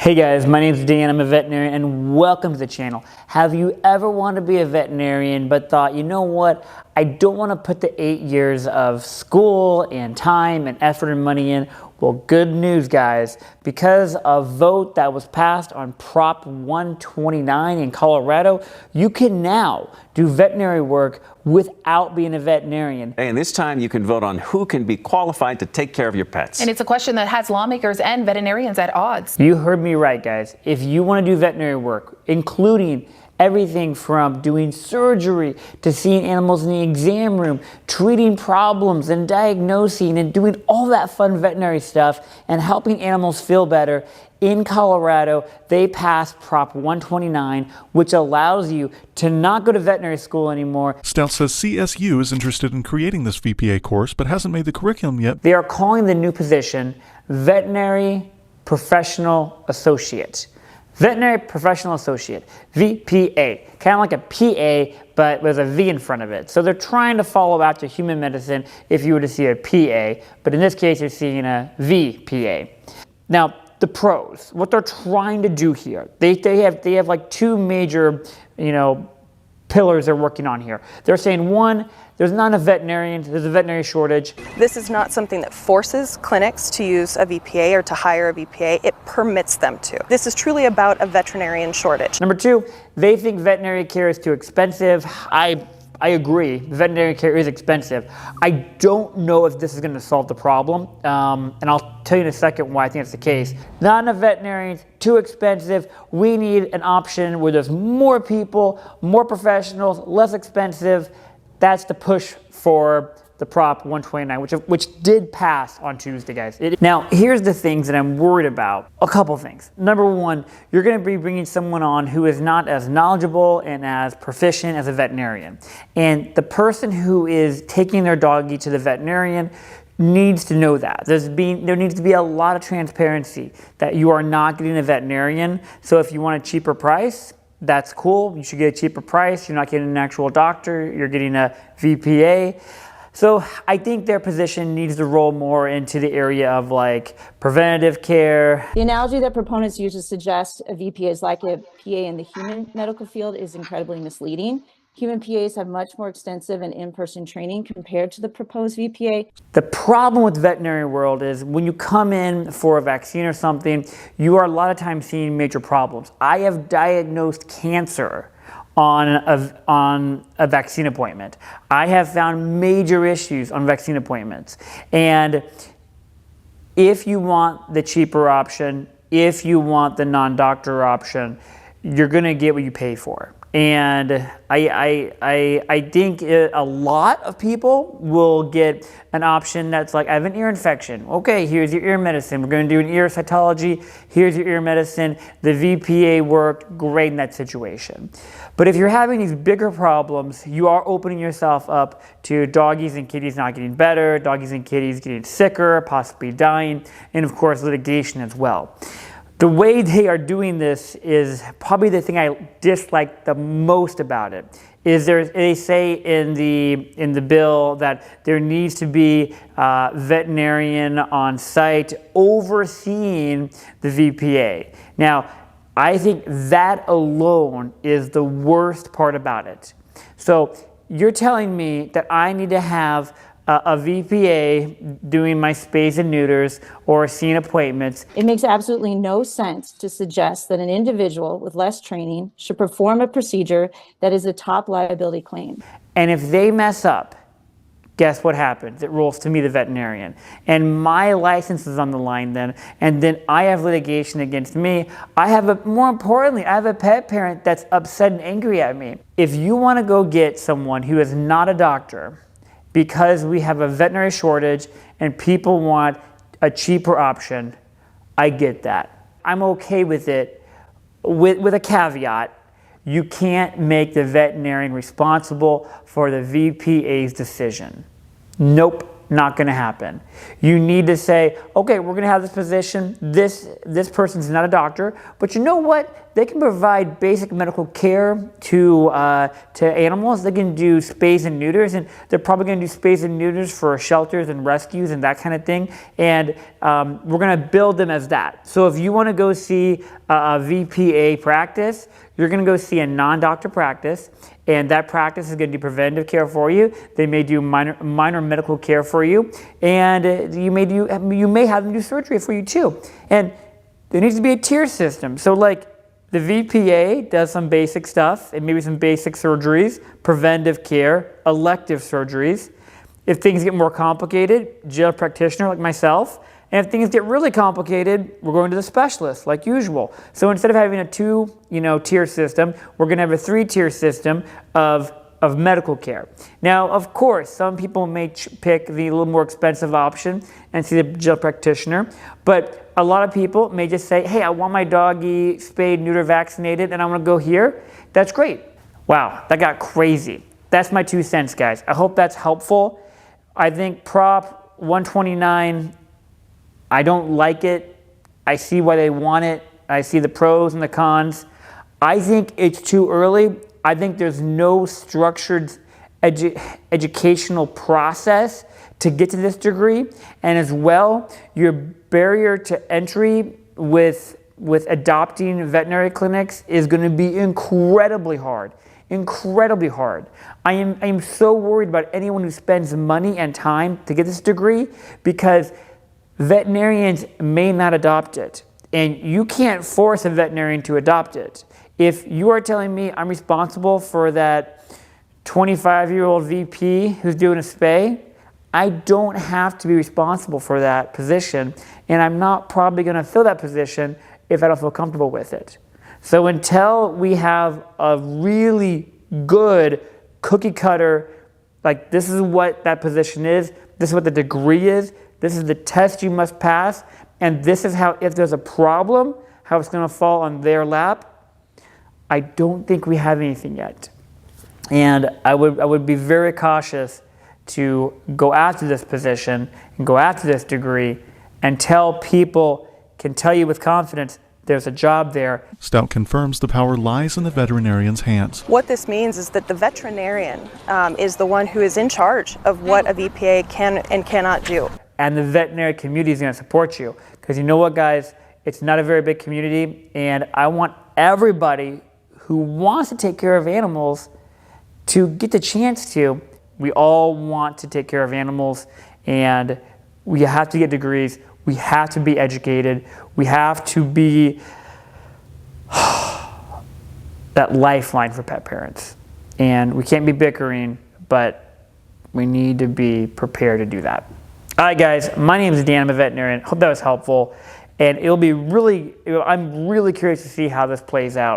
Hey guys, my name is Dan, I'm a veterinarian, and welcome to the channel. Have you ever wanted to be a veterinarian but thought, you know what, I don't want to put the 8 years of school and time and effort and money in? Well, good news guys, because a vote that was passed on Prop 129 in Colorado, you can now do veterinary work without being a veterinarian. And this time you can vote on who can be qualified to take care of your pets. And it's a question that has lawmakers and veterinarians at odds. You heard me right, guys. If you want to do veterinary work, including everything from doing surgery to seeing animals in the exam room, treating problems and diagnosing and doing all that fun veterinary stuff and helping animals feel better, in Colorado, they passed Prop 129, which allows you to not go to veterinary school anymore. Stout says CSU is interested in creating this VPA course, but hasn't made the curriculum yet. They are calling the new position Veterinary Professional Associate. Veterinary Professional Associate, VPA, kind of like a PA, but with a V in front of it. So they're trying to follow after human medicine if you were to see a PA, but in this case, you're seeing a VPA. Now, the pros, what they're trying to do here, they have like two major, pillars they're working on here. They're saying, one, there's not enough veterinarians, there's a veterinary shortage. This is not something that forces clinics to use a VPA or to hire a VPA, it permits them to. This is truly about a veterinarian shortage. Number two, they think veterinary care is too expensive. I agree, veterinary care is expensive. I don't know if this is going to solve the problem, and I'll tell you in a second why I think it's the case. Not enough veterinarians, too expensive. We need an option where there's more people, more professionals, less expensive. That's the push for the Prop 129, which did pass on Tuesday, guys. Now, here's the things that I'm worried about. A couple things. Number one, you're going to be bringing someone on who is not as knowledgeable and as proficient as a veterinarian. And the person who is taking their doggy to the veterinarian needs to know that. There needs to be a lot of transparency that you are not getting a veterinarian. So if you want a cheaper price, that's cool. You should get a cheaper price. You're not getting an actual doctor. You're getting a VPA. So I think their position needs to roll more into the area of like preventative care. The analogy that proponents use to suggest a VPA is like a PA in the human medical field is incredibly misleading. Human PAs have much more extensive and in-person training compared to the proposed VPA. The problem with the veterinary world is when you come in for a vaccine or something, you are a lot of times seeing major problems. I have diagnosed cancer on a vaccine appointment. I have found major issues on vaccine appointments. And if you want the cheaper option, if you want the non-doctor option, you're gonna get what you pay for. And I think a lot of people will get an option that's like, I have an ear infection. Okay, here's your ear medicine. We're going to do an ear cytology. Here's your ear medicine. The VPA worked great in that situation. But if you're having these bigger problems, you are opening yourself up to doggies and kitties not getting better, doggies and kitties getting sicker, possibly dying, and of course litigation as well. The way they are doing this is probably the thing I dislike the most about it. They say in the bill that there needs to be a veterinarian on site overseeing the VPA. Now, I think that alone is the worst part about it. So you're telling me that I need to have a VPA doing my spays and neuters or seeing appointments. It makes absolutely no sense to suggest that an individual with less training should perform a procedure that is a top liability claim. And if they mess up, guess what happens? It rolls to me, the veterinarian. And my license is on the line then, and then I have litigation against me. More importantly, I have a pet parent that's upset and angry at me. If you wanna go get someone who is not a doctor, because we have a veterinary shortage and people want a cheaper option, I get that. I'm okay with it, with a caveat. You can't make the veterinarian responsible for the VPA's decision. Nope. not going to happen. You need to say, okay, we're going to have this position. This person's not a doctor, but you know what? They can provide basic medical care to animals. They can do spays and neuters, and they're probably going to do spays and neuters for shelters and rescues and that kind of thing. And we're going to build them as that. So if you want to go see a VPA practice, you're going to go see a non-doctor practice, and that practice is going to do preventive care for you. They may do minor medical care for you, and you may have them do surgery for you too. And there needs to be a tier system. So like the VPA does some basic stuff and maybe some basic surgeries, preventive care, elective surgeries. If things get more complicated, general practitioner like myself. And if things get really complicated, we're going to the specialist like usual. So instead of having a tier system, we're going to have a 3-tier system of medical care. Now, of course, some people may pick the little more expensive option and see the general practitioner, but a lot of people may just say, hey, I want my doggy spayed, neuter, vaccinated, and I want to go here. That's great. Wow, that got crazy. That's my 2 cents, guys. I hope that's helpful. I think Prop 129, I don't like it. I see why they want it. I see the pros and the cons. I think it's too early. I think there's no structured educational process to get to this degree. And as well, your barrier to entry with adopting veterinary clinics is going to be incredibly hard. Incredibly hard. I am so worried about anyone who spends money and time to get this degree, because veterinarians may not adopt it, and you can't force a veterinarian to adopt it. If you are telling me I'm responsible for that 25-year-old VP who's doing a spay, I don't have to be responsible for that position, and I'm not probably going to fill that position if I don't feel comfortable with it. So until we have a really good cookie cutter, like this is what that position is, this is what the degree is, this is the test you must pass, and this is how, if there's a problem, how it's going to fall on their lap, I don't think we have anything yet. And I would be very cautious to go after this position and go after this degree until people can tell you with confidence there's a job there. Stout confirms the power lies in the veterinarian's hands. What this means is that the veterinarian is the one who is in charge of what a VPA can and cannot do. And the veterinary community is going to support you. Because you know what, guys? It's not a very big community, and I want everybody who wants to take care of animals to get the chance to. We all want to take care of animals, and we have to get degrees. We have to be educated. We have to be that lifeline for pet parents. And we can't be bickering, but we need to be prepared to do that. All right, guys, my name is Dan. I'm a veterinarian. Hope that was helpful. And I'm really curious to see how this plays out.